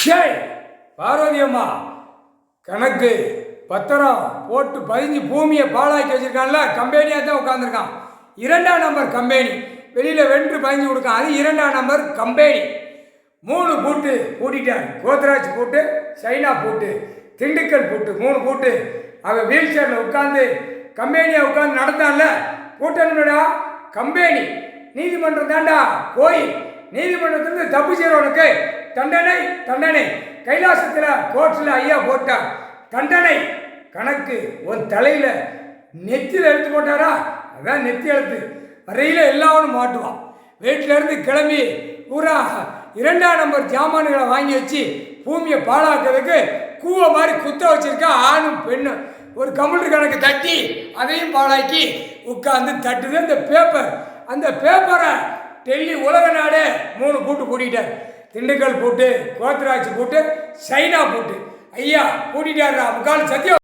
ஷேய் பார்வதி அம்மா கணக்கு பத்திரம் போட்டு பதிஞ்சு பூமியை பாழாக்கி வச்சிருக்கான்ல, கம்பெனியாக தான் உட்காந்துருக்கான். 2ஆம் நம்பர் கம்பெனி வெளியில் வென்று பதிஞ்சு கொடுக்கான். அது 2ஆம் நம்பர் கம்பெனி. 3 பூட்டு பூட்டிட்டார். கோத்ராஜ் பூட்டு, சைனா பூட்டு, திண்டுக்கல் பூட்டு, 3 பூட்டு. அவன் வீல் சேரில் உட்காந்து கம்பெனியை உட்காந்து நடந்தான்ல, பூட்டணுடா கம்பெனி. நீதிமன்றம் தாண்டா கோயில். நீதிமன்றத்திலிருந்து தப்பு செய்கிறவனுக்கு தண்டனை தண்டனை. கைலாசத்தில் கோர்ட்டில் ஐயா போட்டார் தண்டனை. கணக்கு ஒரு தலையில் நெத்தியில் எழுத்து போட்டாரா, அதான் நெத்தி எழுத்து. வரையில் எல்லாரும் மாட்டுவான். வீட்டிலேருந்து கிளம்பி பூரா 2ஆம் நம்பர் ஜாமான்களை வாங்கி வச்சு பூமியை பாழாக்கிறதுக்கு கூவை மாதிரி குத்த வச்சிருக்கா ஆணும் பெண்ணும். ஒரு கம்ப்யூட்டர் கணக்கு தட்டி அதையும் பாழாக்கி உட்காந்து தட்டுது அந்த பேப்பர். அந்த பேப்பரை டெல்லி உலக நாடு 3 பூட்டு பூட்டிட்டார். திண்டுக்கல் பூட்டு, கோத்ராஜ் பூட்டு, சைனா பூட்டு. ஐயா பூட்டிட்டாரா முக்கால் சத்தியம்.